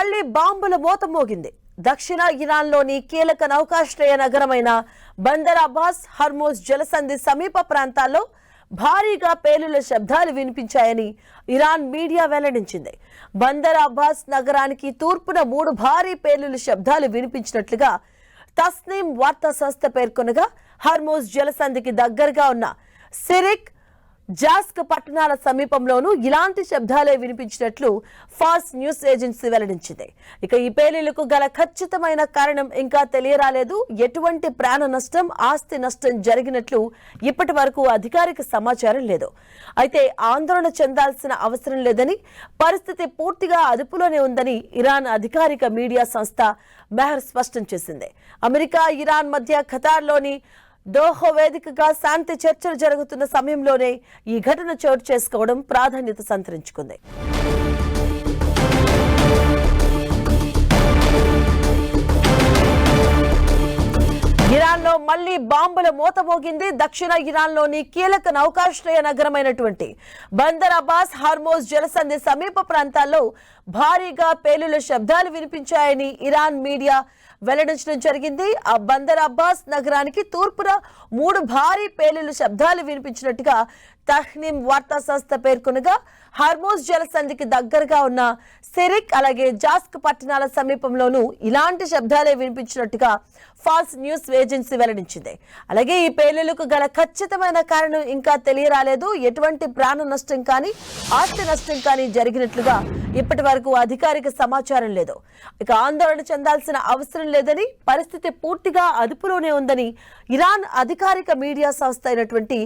మళ్లీ బాంబుల మోత మోగింది. దక్షిణ ఇరాన్లోని కీలక నౌకాశ్రయ నగరమైన బందర్ అబ్బాస్ హర్మోజ్ జలసంధి సమీప ప్రాంతాల్లో భారీగా పేలుళ్ల శబ్దాలు వినిపించాయని ఇరాన్ మీడియా వెల్లడించింది. బందర్ అబ్బాస్ నగరానికి తూర్పున 3 భారీ పేలుళ్ల శబ్దాలు వినిపించినట్లుగా తస్నీం వార్తా సంస్థ పేర్కొనగా, హర్మోజ్ జలసంధికి దగ్గరగా ఉన్న సిరిక్, జాస్క్ పట్టణాల సమీపంలోనూ ఇలాంటి శబ్దాలే వినిపించినట్లు ఫార్స్ న్యూస్ ఏజెన్సీ వెల్లడించింది. ఇక ఈ పేలుళ్లకు గల ఖచ్చితమైన కారణం ఇంకా తెలియరాలేదు. ఎటువంటి ప్రాణ నష్టం, ఆస్తి నష్టం జరిగినట్లు ఇప్పటి వరకు అధికారిక సమాచారం లేదు. అయితే ఆందోళన చెందాల్సిన అవసరం లేదని, పరిస్థితి పూర్తిగా అదుపులోనే ఉందని ఇరాన్ అధికారిక మీడియా సంస్థ మెహర్ స్పష్టం చేసింది. అమెరికా, ఇరాన్ మధ్య ఖతార్లోని దోహో వేదికగా శాంతి చర్చలు జరుగుతున్న సమయంలోనే ఈ ఘటన చోటు చేసుకోవడం ప్రాధాన్యత సంతరించుకుంది. ఇరాన్లో మళ్లీ బాంబుల మోత మోగింది. దక్షిణ ఇరాన్లోని కీలక నౌకాశ్రయ నగరమైనటువంటి బందర్ అబ్బాస్ హర్మోజ్ జలసంధి సమీప ప్రాంతాల్లో భారీగా పేలుళ్ల శబ్దాలు వినిపించాయని ఇరాన్ మీడియా వెల్లడించడం జరిగింది. ఆ బందర్ అబ్బాస్ నగరానికి తూర్పున 3 భారీ పేలుళ్ల శబ్దాలు వినిపించినట్టుగా తస్నీం వార్తా సంస్థ పేర్కొనగా, హర్మోజ్ జలసంధికి దగ్గరగా ఉన్న సిరిక్ అలాగే జాస్క్ పట్టణాల సమీపంలోనూ ఇలాంటి శబ్దాలే వినిపించినట్టుగా ఫార్స్ న్యూస్ ఏజెన్సీ వెల్లడించింది. అలాగే ఈ పేలుళ్లకు గల ఖచ్చితమైన కారణం ఇంకా తెలియరాలేదు. ఎటువంటి ప్రాణ నష్టం కానీ, ఆస్తి నష్టం కానీ జరిగినట్లుగా ఇప్పటి వరకు అధికారిక సమాచారం లేదు. ఇక ఆందోళన చెందాల్సిన అవసరం లేదని, పరిస్థితి పూర్తిగా అదుపులోనే ఉందని ఇరాన్ అధికారిక మీడియా సంస్థ అయినటువంటి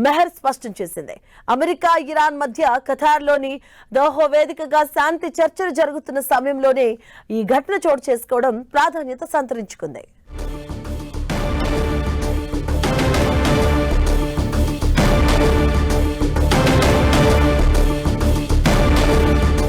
మెహర్ స్పష్టం చేసింది. అమెరికా, ఇరాన్ మధ్య ఖతార్లోని దోహో వేదికగా శాంతి చర్చలు జరుగుతున్న సమయంలోనే ఈ ఘటన చోటు చేసుకోవడం ప్రాధాన్యత సంతరించుకుంది.